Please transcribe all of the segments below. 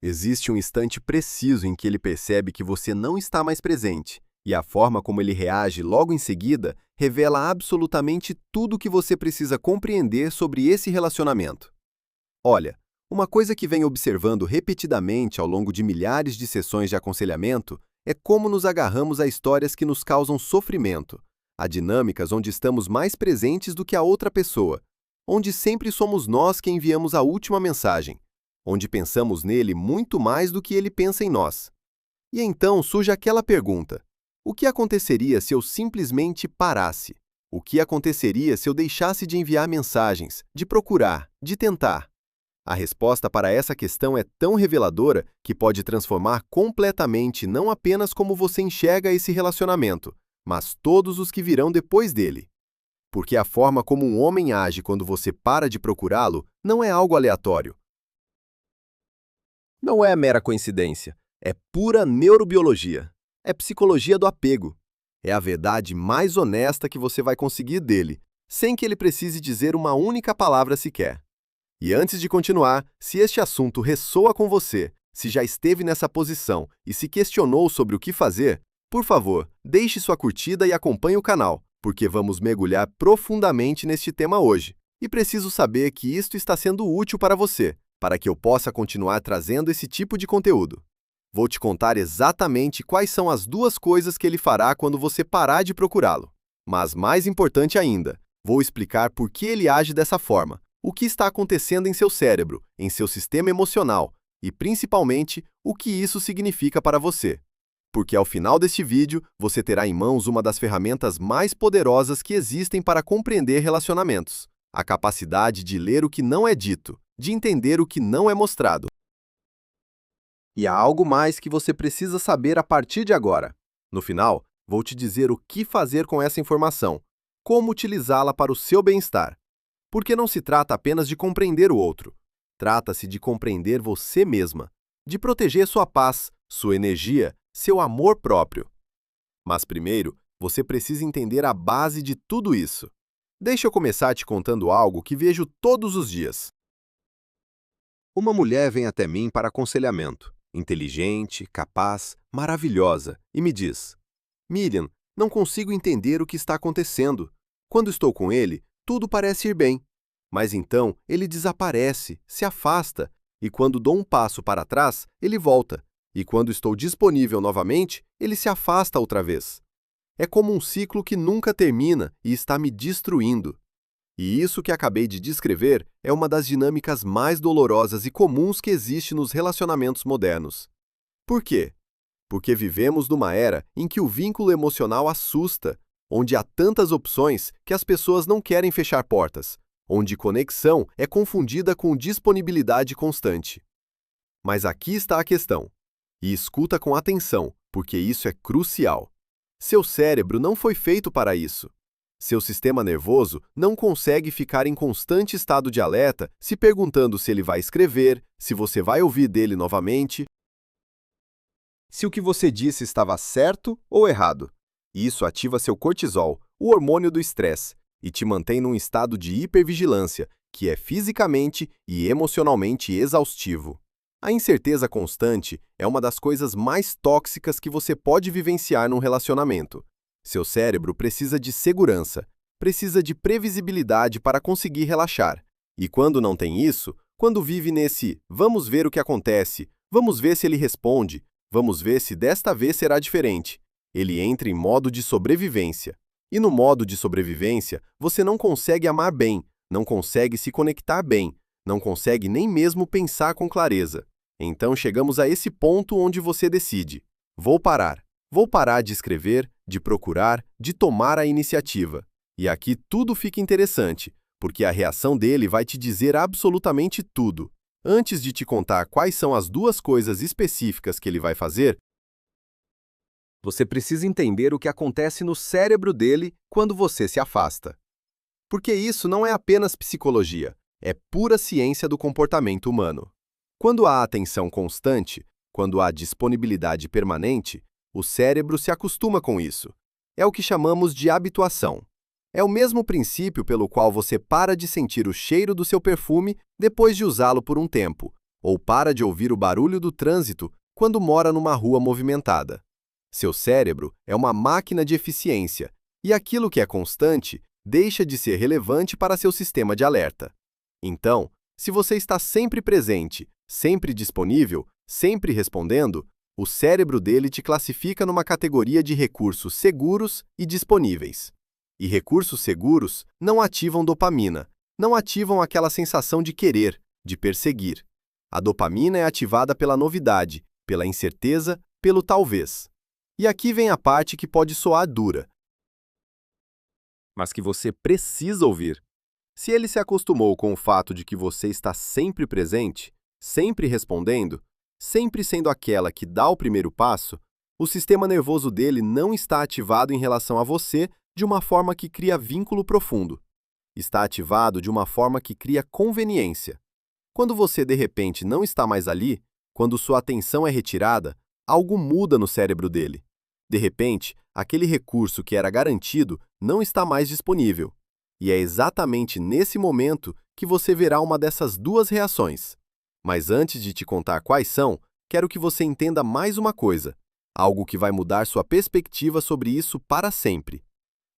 Existe um instante preciso em que ele percebe que você não está mais presente, e a forma como ele reage logo em seguida revela absolutamente tudo o que você precisa compreender sobre esse relacionamento. Olha, uma coisa que venho observando repetidamente ao longo de milhares de sessões de aconselhamento é como nos agarramos a histórias que nos causam sofrimento, a dinâmicas onde estamos mais presentes do que a outra pessoa, onde sempre somos nós quem enviamos a última mensagem, onde pensamos nele muito mais do que ele pensa em nós. E então surge aquela pergunta: o que aconteceria se eu simplesmente parasse? O que aconteceria se eu deixasse de enviar mensagens, de procurar, de tentar? A resposta para essa questão é tão reveladora que pode transformar completamente não apenas como você enxerga esse relacionamento, mas todos os que virão depois dele. Porque a forma como um homem age quando você para de procurá-lo não é algo aleatório. Não é mera coincidência, é pura neurobiologia. É psicologia do apego. É a verdade mais honesta que você vai conseguir dele, sem que ele precise dizer uma única palavra sequer. E antes de continuar, se este assunto ressoa com você, se já esteve nessa posição e se questionou sobre o que fazer, por favor, deixe sua curtida e acompanhe o canal, porque vamos mergulhar profundamente neste tema hoje. E preciso saber que isto está sendo útil para você, para que eu possa continuar trazendo esse tipo de conteúdo. Vou te contar exatamente quais são as duas coisas que ele fará quando você parar de procurá-lo. Mas mais importante ainda, vou explicar por que ele age dessa forma, o que está acontecendo em seu cérebro, em seu sistema emocional e, principalmente, o que isso significa para você. Porque ao final deste vídeo, você terá em mãos uma das ferramentas mais poderosas que existem para compreender relacionamentos: a capacidade de ler o que não é dito, de entender o que não é mostrado. E há algo mais que você precisa saber a partir de agora. No final, vou te dizer o que fazer com essa informação, como utilizá-la para o seu bem-estar. Porque não se trata apenas de compreender o outro. Trata-se de compreender você mesma, de proteger sua paz, sua energia, seu amor próprio. Mas primeiro, você precisa entender a base de tudo isso. Deixa eu começar te contando algo que vejo todos os dias. Uma mulher vem até mim para aconselhamento, inteligente, capaz, maravilhosa, e me diz: Miriam, não consigo entender o que está acontecendo. Quando estou com ele, tudo parece ir bem. Mas então ele desaparece, se afasta, e quando dou um passo para trás, ele volta. E quando estou disponível novamente, ele se afasta outra vez. É como um ciclo que nunca termina e está me destruindo. E isso que acabei de descrever é uma das dinâmicas mais dolorosas e comuns que existe nos relacionamentos modernos. Por quê? Porque vivemos numa era em que o vínculo emocional assusta, onde há tantas opções que as pessoas não querem fechar portas, onde conexão é confundida com disponibilidade constante. Mas aqui está a questão. E escuta com atenção, porque isso é crucial. Seu cérebro não foi feito para isso. Seu sistema nervoso não consegue ficar em constante estado de alerta se perguntando se ele vai escrever, se você vai ouvir dele novamente, se o que você disse estava certo ou errado. Isso ativa seu cortisol, o hormônio do estresse, e te mantém num estado de hipervigilância, que é fisicamente e emocionalmente exaustivo. A incerteza constante é uma das coisas mais tóxicas que você pode vivenciar num relacionamento. Seu cérebro precisa de segurança, precisa de previsibilidade para conseguir relaxar. E quando não tem isso, quando vive nesse "vamos ver o que acontece, vamos ver se ele responde, vamos ver se desta vez será diferente", ele entra em modo de sobrevivência. E no modo de sobrevivência, você não consegue amar bem, não consegue se conectar bem, não consegue nem mesmo pensar com clareza. Então chegamos a esse ponto onde você decide: vou parar. Vou parar de escrever, de procurar, de tomar a iniciativa. E aqui tudo fica interessante, porque a reação dele vai te dizer absolutamente tudo. Antes de te contar quais são as duas coisas específicas que ele vai fazer, você precisa entender o que acontece no cérebro dele quando você se afasta. Porque isso não é apenas psicologia, é pura ciência do comportamento humano. Quando há atenção constante, quando há disponibilidade permanente, o cérebro se acostuma com isso. É o que chamamos de habituação. É o mesmo princípio pelo qual você para de sentir o cheiro do seu perfume depois de usá-lo por um tempo, ou para de ouvir o barulho do trânsito quando mora numa rua movimentada. Seu cérebro é uma máquina de eficiência, e aquilo que é constante deixa de ser relevante para seu sistema de alerta. Então, se você está sempre presente, sempre disponível, sempre respondendo, o cérebro dele te classifica numa categoria de recursos seguros e disponíveis. E recursos seguros não ativam dopamina, não ativam aquela sensação de querer, de perseguir. A dopamina é ativada pela novidade, pela incerteza, pelo talvez. E aqui vem a parte que pode soar dura, mas que você precisa ouvir. Se ele se acostumou com o fato de que você está sempre presente, sempre respondendo, sempre sendo aquela que dá o primeiro passo, o sistema nervoso dele não está ativado em relação a você de uma forma que cria vínculo profundo. Está ativado de uma forma que cria conveniência. Quando você de repente não está mais ali, quando sua atenção é retirada, algo muda no cérebro dele. De repente, aquele recurso que era garantido não está mais disponível. E é exatamente nesse momento que você verá uma dessas duas reações. Mas antes de te contar quais são, quero que você entenda mais uma coisa, algo que vai mudar sua perspectiva sobre isso para sempre.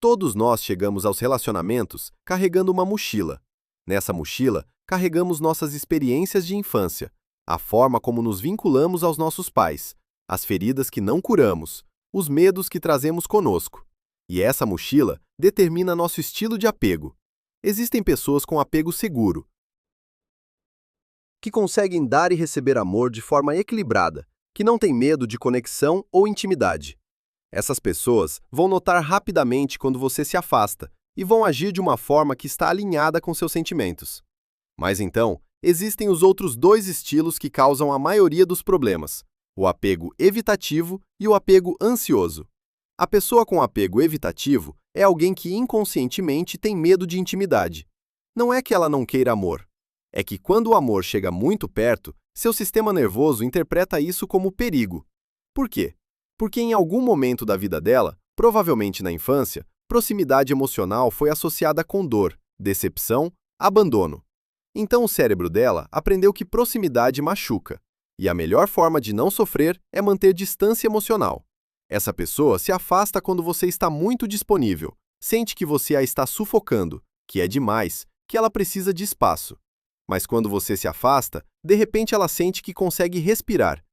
Todos nós chegamos aos relacionamentos carregando uma mochila. Nessa mochila, carregamos nossas experiências de infância, a forma como nos vinculamos aos nossos pais, as feridas que não curamos, os medos que trazemos conosco. E essa mochila determina nosso estilo de apego. Existem pessoas com apego seguro, que conseguem dar e receber amor de forma equilibrada, que não têm medo de conexão ou intimidade. Essas pessoas vão notar rapidamente quando você se afasta e vão agir de uma forma que está alinhada com seus sentimentos. Mas então, existem os outros dois estilos que causam a maioria dos problemas: o apego evitativo e o apego ansioso. A pessoa com apego evitativo é alguém que inconscientemente tem medo de intimidade. Não é que ela não queira amor. É que quando o amor chega muito perto, seu sistema nervoso interpreta isso como perigo. Por quê? Porque em algum momento da vida dela, provavelmente na infância, proximidade emocional foi associada com dor, decepção, abandono. Então o cérebro dela aprendeu que proximidade machuca. E a melhor forma de não sofrer é manter distância emocional. Essa pessoa se afasta quando você está muito disponível, sente que você a está sufocando, que é demais, que ela precisa de espaço. Mas quando você se afasta, de repente ela sente que consegue respirar,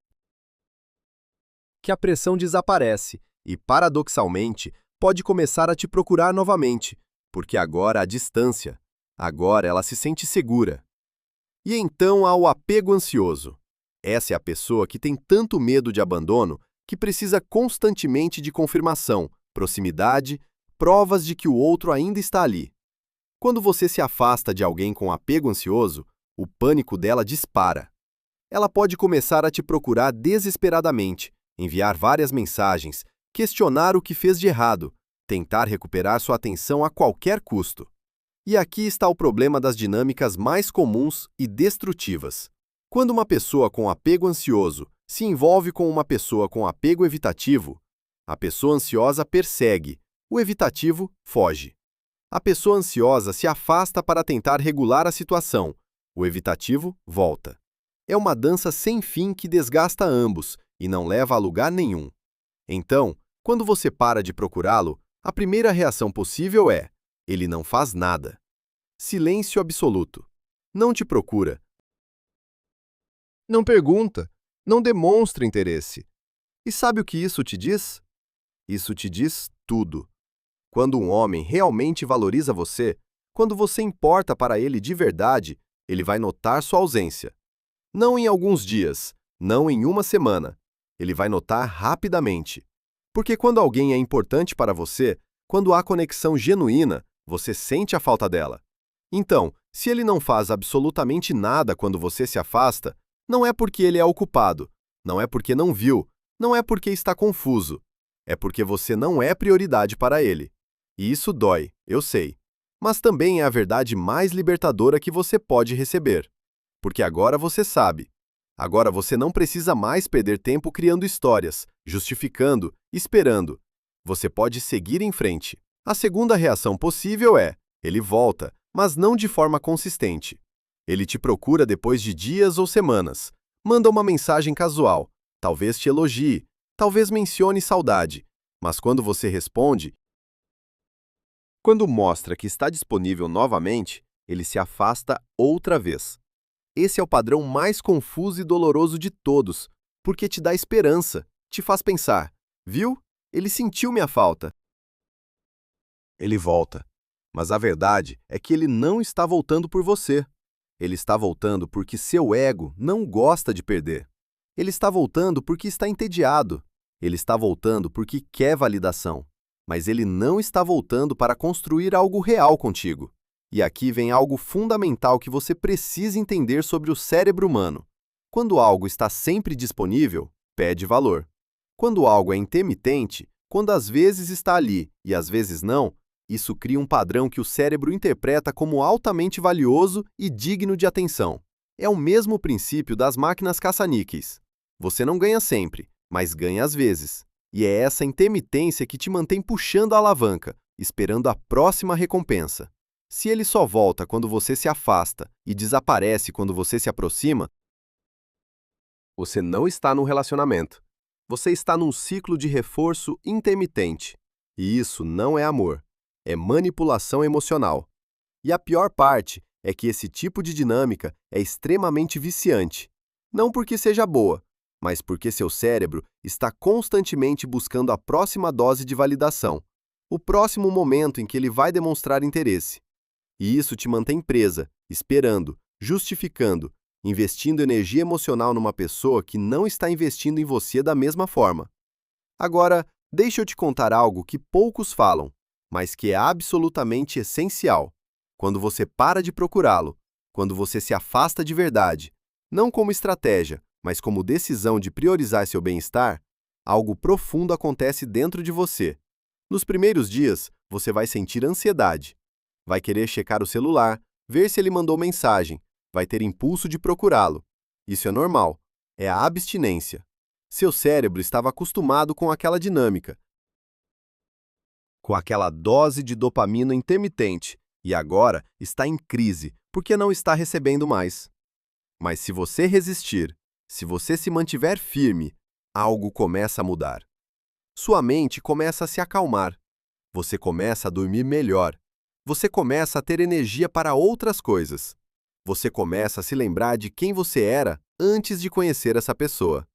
que a pressão desaparece e, paradoxalmente, pode começar a te procurar novamente, porque agora há distância, agora ela se sente segura. E então há o apego ansioso. Essa é a pessoa que tem tanto medo de abandono que precisa constantemente de confirmação, proximidade, provas de que o outro ainda está ali. Quando você se afasta de alguém com apego ansioso, o pânico dela dispara. Ela pode começar a te procurar desesperadamente, enviar várias mensagens, questionar o que fez de errado, tentar recuperar sua atenção a qualquer custo. E aqui está o problema das dinâmicas mais comuns e destrutivas. Quando uma pessoa com apego ansioso se envolve com uma pessoa com apego evitativo, a pessoa ansiosa persegue, o evitativo foge. A pessoa ansiosa se afasta para tentar regular a situação, o evitativo volta. É uma dança sem fim que desgasta ambos e não leva a lugar nenhum. Então, quando você para de procurá-lo, a primeira reação possível é: ele não faz nada. Silêncio absoluto. Não te procura. Não pergunta, não demonstra interesse. E sabe o que isso te diz? Isso te diz tudo. Quando um homem realmente valoriza você, quando você importa para ele de verdade, ele vai notar sua ausência. Não em alguns dias, não em uma semana. Ele vai notar rapidamente. Porque quando alguém é importante para você, quando há conexão genuína, você sente a falta dela. Então, se ele não faz absolutamente nada quando você se afasta, não é porque ele é ocupado, não é porque não viu, não é porque está confuso. É porque você não é prioridade para ele. E isso dói, eu sei. Mas também é a verdade mais libertadora que você pode receber. Porque agora você sabe. Agora você não precisa mais perder tempo criando histórias, justificando, esperando. Você pode seguir em frente. A segunda reação possível é: ele volta, mas não de forma consistente. Ele te procura depois de dias ou semanas, manda uma mensagem casual, talvez te elogie, talvez mencione saudade, mas quando você responde, quando mostra que está disponível novamente, ele se afasta outra vez. Esse é o padrão mais confuso e doloroso de todos, porque te dá esperança, te faz pensar, viu? Ele sentiu minha falta. Ele volta. Mas a verdade é que ele não está voltando por você. Ele está voltando porque seu ego não gosta de perder. Ele está voltando porque está entediado. Ele está voltando porque quer validação. Mas ele não está voltando para construir algo real contigo. E aqui vem algo fundamental que você precisa entender sobre o cérebro humano. Quando algo está sempre disponível, pede valor. Quando algo é intermitente, quando às vezes está ali e às vezes não, isso cria um padrão que o cérebro interpreta como altamente valioso e digno de atenção. É o mesmo princípio das máquinas caça-níqueis. Você não ganha sempre, mas ganha às vezes. E é essa intermitência que te mantém puxando a alavanca, esperando a próxima recompensa. Se ele só volta quando você se afasta e desaparece quando você se aproxima, você não está num relacionamento. Você está num ciclo de reforço intermitente. E isso não é amor. É manipulação emocional. E a pior parte é que esse tipo de dinâmica é extremamente viciante. Não porque seja boa, mas porque seu cérebro está constantemente buscando a próxima dose de validação, o próximo momento em que ele vai demonstrar interesse. E isso te mantém presa, esperando, justificando, investindo energia emocional numa pessoa que não está investindo em você da mesma forma. Agora, deixa eu te contar algo que poucos falam, mas que é absolutamente essencial. Quando você para de procurá-lo, quando você se afasta de verdade, não como estratégia, mas como decisão de priorizar seu bem-estar, algo profundo acontece dentro de você. Nos primeiros dias, você vai sentir ansiedade. Vai querer checar o celular, ver se ele mandou mensagem, vai ter impulso de procurá-lo. Isso é normal, é a abstinência. Seu cérebro estava acostumado com aquela dinâmica, com aquela dose de dopamina intermitente, e agora está em crise porque não está recebendo mais. Mas se você resistir, se você se mantiver firme, algo começa a mudar. Sua mente começa a se acalmar. Você começa a dormir melhor. Você começa a ter energia para outras coisas. Você começa a se lembrar de quem você era antes de conhecer essa pessoa.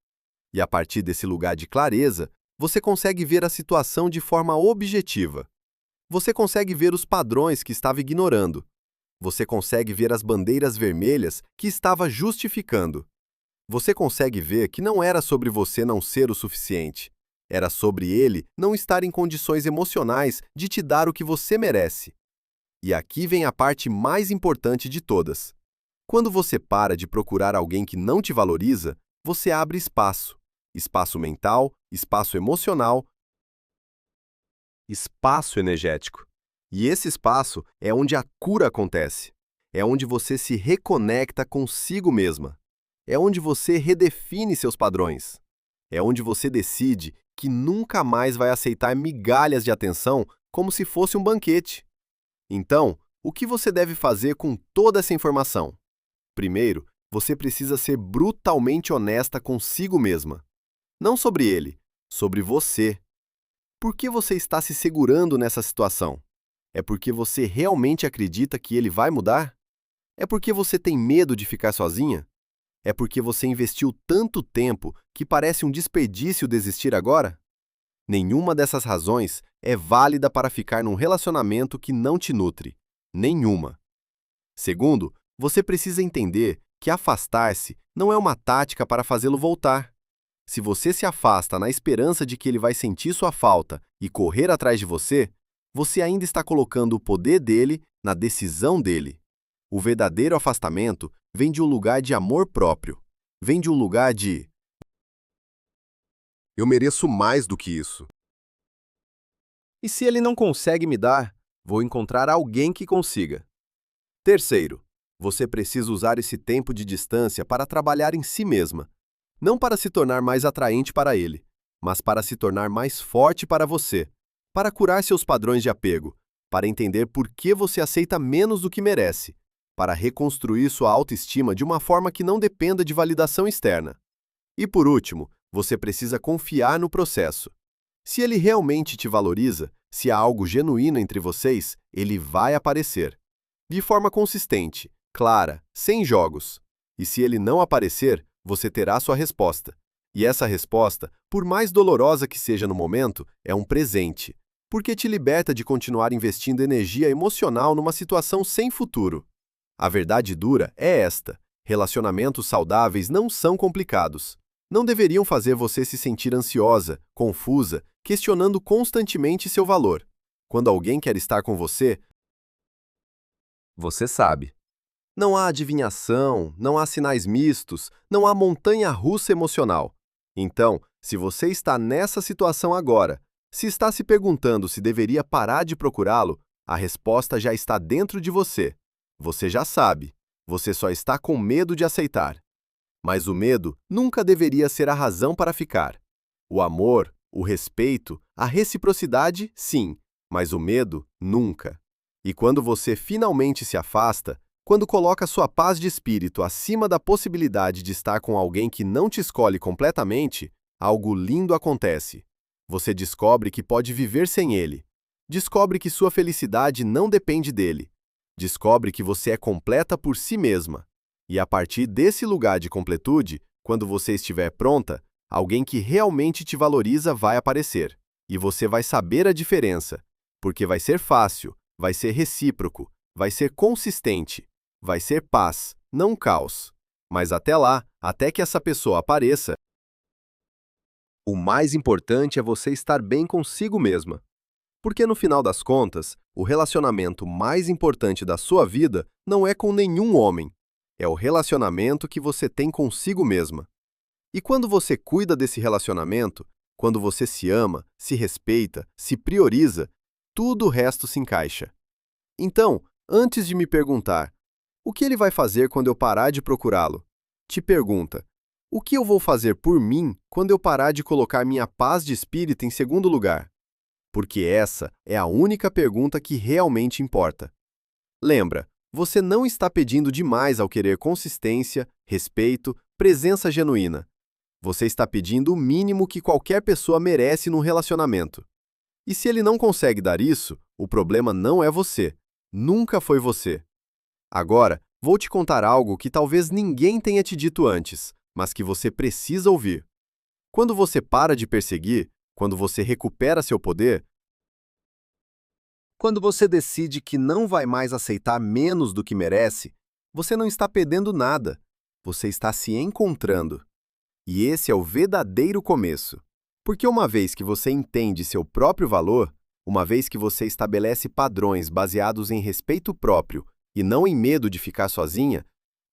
E a partir desse lugar de clareza, você consegue ver a situação de forma objetiva. Você consegue ver os padrões que estava ignorando. Você consegue ver as bandeiras vermelhas que estava justificando. Você consegue ver que não era sobre você não ser o suficiente. Era sobre ele não estar em condições emocionais de te dar o que você merece. E aqui vem a parte mais importante de todas. Quando você para de procurar alguém que não te valoriza, você abre espaço. Espaço mental, espaço emocional, espaço energético. E esse espaço é onde a cura acontece. É onde você se reconecta consigo mesma. É onde você redefine seus padrões. É onde você decide que nunca mais vai aceitar migalhas de atenção como se fosse um banquete. Então, o que você deve fazer com toda essa informação? Primeiro, você precisa ser brutalmente honesta consigo mesma. Não sobre ele, sobre você. Por que você está se segurando nessa situação? É porque você realmente acredita que ele vai mudar? É porque você tem medo de ficar sozinha? É porque você investiu tanto tempo que parece um desperdício desistir agora? Nenhuma dessas razões é válida para ficar num relacionamento que não te nutre. Nenhuma. Segundo, você precisa entender que afastar-se não é uma tática para fazê-lo voltar. Se você se afasta na esperança de que ele vai sentir sua falta e correr atrás de você, você ainda está colocando o poder dele na decisão dele. O verdadeiro afastamento vem de um lugar de amor próprio. Vem de um lugar de eu mereço mais do que isso. E se ele não consegue me dar, vou encontrar alguém que consiga. Terceiro, você precisa usar esse tempo de distância para trabalhar em si mesma. Não para se tornar mais atraente para ele, mas para se tornar mais forte para você, para curar seus padrões de apego, para entender por que você aceita menos do que merece, para reconstruir sua autoestima de uma forma que não dependa de validação externa. E por último, você precisa confiar no processo. Se ele realmente te valoriza, se há algo genuíno entre vocês, ele vai aparecer. De forma consistente, clara, sem jogos. E se ele não aparecer, você terá sua resposta. E essa resposta, por mais dolorosa que seja no momento, é um presente, porque te liberta de continuar investindo energia emocional numa situação sem futuro. A verdade dura é esta: relacionamentos saudáveis não são complicados. Não deveriam fazer você se sentir ansiosa, confusa, questionando constantemente seu valor. Quando alguém quer estar com você, você sabe. Não há adivinhação, não há sinais mistos, não há montanha-russa emocional. Então, se você está nessa situação agora, se está se perguntando se deveria parar de procurá-lo, a resposta já está dentro de você. Você já sabe. Você só está com medo de aceitar. Mas o medo nunca deveria ser a razão para ficar. O amor, o respeito, a reciprocidade, sim, mas o medo, nunca. E quando você finalmente se afasta, quando coloca sua paz de espírito acima da possibilidade de estar com alguém que não te escolhe completamente, algo lindo acontece. Você descobre que pode viver sem ele. Descobre que sua felicidade não depende dele. Descobre que você é completa por si mesma. E a partir desse lugar de completude, quando você estiver pronta, alguém que realmente te valoriza vai aparecer. E você vai saber a diferença, porque vai ser fácil, vai ser recíproco, vai ser consistente. Vai ser paz, não caos. Mas até lá, até que essa pessoa apareça, o mais importante é você estar bem consigo mesma. Porque no final das contas, o relacionamento mais importante da sua vida não é com nenhum homem. É o relacionamento que você tem consigo mesma. E quando você cuida desse relacionamento, quando você se ama, se respeita, se prioriza, tudo o resto se encaixa. Então, antes de me perguntar, o que ele vai fazer quando eu parar de procurá-lo? Te pergunta, o que eu vou fazer por mim quando eu parar de colocar minha paz de espírito em segundo lugar? Porque essa é a única pergunta que realmente importa. Lembra, você não está pedindo demais ao querer consistência, respeito, presença genuína. Você está pedindo o mínimo que qualquer pessoa merece num relacionamento. E se ele não consegue dar isso, o problema não é você. Nunca foi você. Agora, vou te contar algo que talvez ninguém tenha te dito antes, mas que você precisa ouvir. Quando você para de perseguir, quando você recupera seu poder, quando você decide que não vai mais aceitar menos do que merece, você não está perdendo nada, você está se encontrando. E esse é o verdadeiro começo. Porque uma vez que você entende seu próprio valor, uma vez que você estabelece padrões baseados em respeito próprio, e não em medo de ficar sozinha,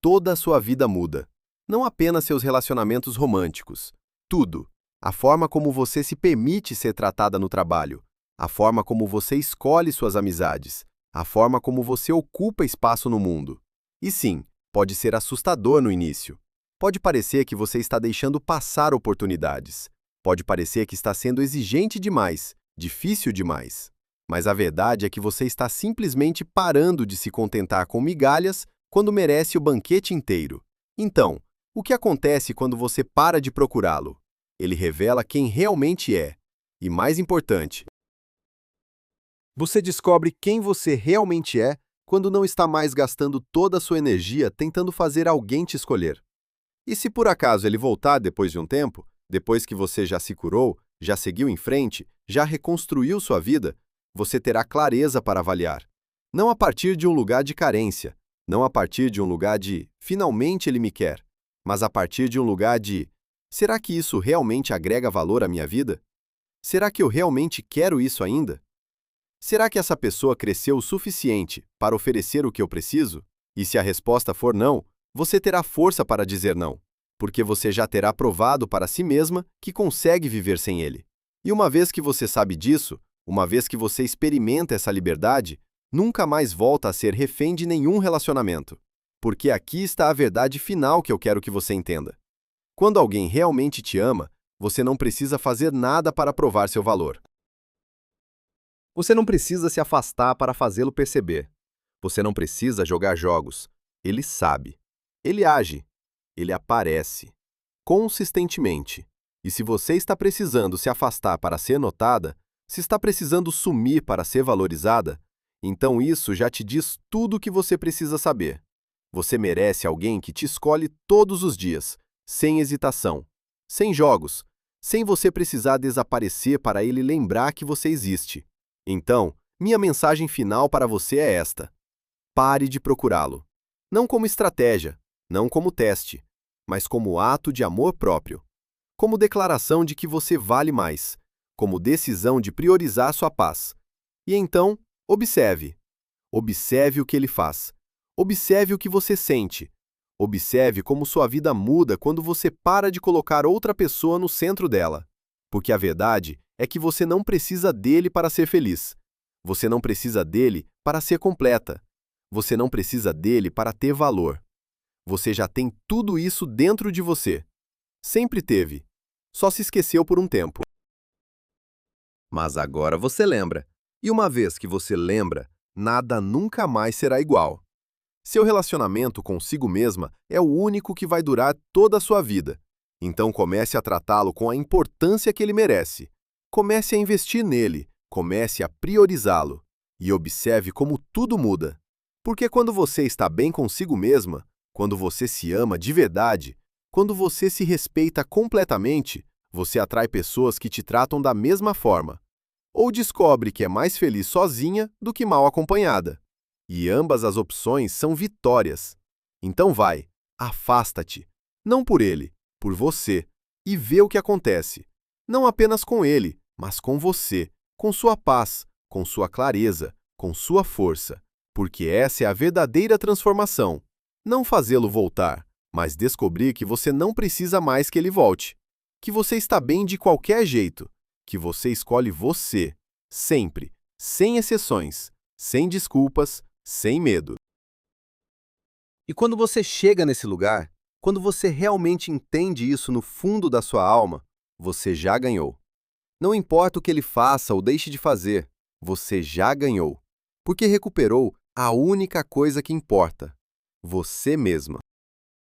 toda a sua vida muda. Não apenas seus relacionamentos românticos. Tudo. A forma como você se permite ser tratada no trabalho. A forma como você escolhe suas amizades. A forma como você ocupa espaço no mundo. E sim, pode ser assustador no início. Pode parecer que você está deixando passar oportunidades. Pode parecer que está sendo exigente demais, difícil demais. Mas a verdade é que você está simplesmente parando de se contentar com migalhas quando merece o banquete inteiro. Então, o que acontece quando você para de procurá-lo? Ele revela quem realmente é. E mais importante, você descobre quem você realmente é quando não está mais gastando toda a sua energia tentando fazer alguém te escolher. E se por acaso ele voltar depois de um tempo, depois que você já se curou, já seguiu em frente, já reconstruiu sua vida, você terá clareza para avaliar. Não a partir de um lugar de carência, não a partir de um lugar de finalmente ele me quer, mas a partir de um lugar de será que isso realmente agrega valor à minha vida? Será que eu realmente quero isso ainda? Será que essa pessoa cresceu o suficiente para oferecer o que eu preciso? E se a resposta for não, você terá força para dizer não, porque você já terá provado para si mesma que consegue viver sem ele. E uma vez que você sabe disso, uma vez que você experimenta essa liberdade, nunca mais volta a ser refém de nenhum relacionamento. Porque aqui está a verdade final que eu quero que você entenda. Quando alguém realmente te ama, você não precisa fazer nada para provar seu valor. Você não precisa se afastar para fazê-lo perceber. Você não precisa jogar jogos. Ele sabe. Ele age. Ele aparece. Consistentemente. E se você está precisando se afastar para ser notada, se está precisando sumir para ser valorizada, então isso já te diz tudo o que você precisa saber. Você merece alguém que te escolhe todos os dias, sem hesitação, sem jogos, sem você precisar desaparecer para ele lembrar que você existe. Então, minha mensagem final para você é esta: pare de procurá-lo. Não como estratégia, não como teste, mas como ato de amor próprio. Como declaração de que você vale mais, como decisão de priorizar sua paz. E então, observe. Observe o que ele faz. Observe o que você sente. Observe como sua vida muda quando você para de colocar outra pessoa no centro dela. Porque a verdade é que você não precisa dele para ser feliz. Você não precisa dele para ser completa. Você não precisa dele para ter valor. Você já tem tudo isso dentro de você. Sempre teve. Só se esqueceu por um tempo. Mas agora você lembra. E uma vez que você lembra, nada nunca mais será igual. Seu relacionamento consigo mesma é o único que vai durar toda a sua vida. Então comece a tratá-lo com a importância que ele merece. Comece a investir nele, comece a priorizá-lo. E observe como tudo muda. Porque quando você está bem consigo mesma, quando você se ama de verdade, quando você se respeita completamente, você atrai pessoas que te tratam da mesma forma. Ou descobre que é mais feliz sozinha do que mal acompanhada. E ambas as opções são vitórias. Então vai, afasta-te. Não por ele, por você. E vê o que acontece. Não apenas com ele, mas com você, com sua paz, com sua clareza, com sua força. Porque essa é a verdadeira transformação. Não fazê-lo voltar, mas descobrir que você não precisa mais que ele volte. Que você está bem de qualquer jeito. Que você escolhe você, sempre, sem exceções, sem desculpas, sem medo. E quando você chega nesse lugar, quando você realmente entende isso no fundo da sua alma, você já ganhou. Não importa o que ele faça ou deixe de fazer, você já ganhou. Porque recuperou a única coisa que importa: você mesma.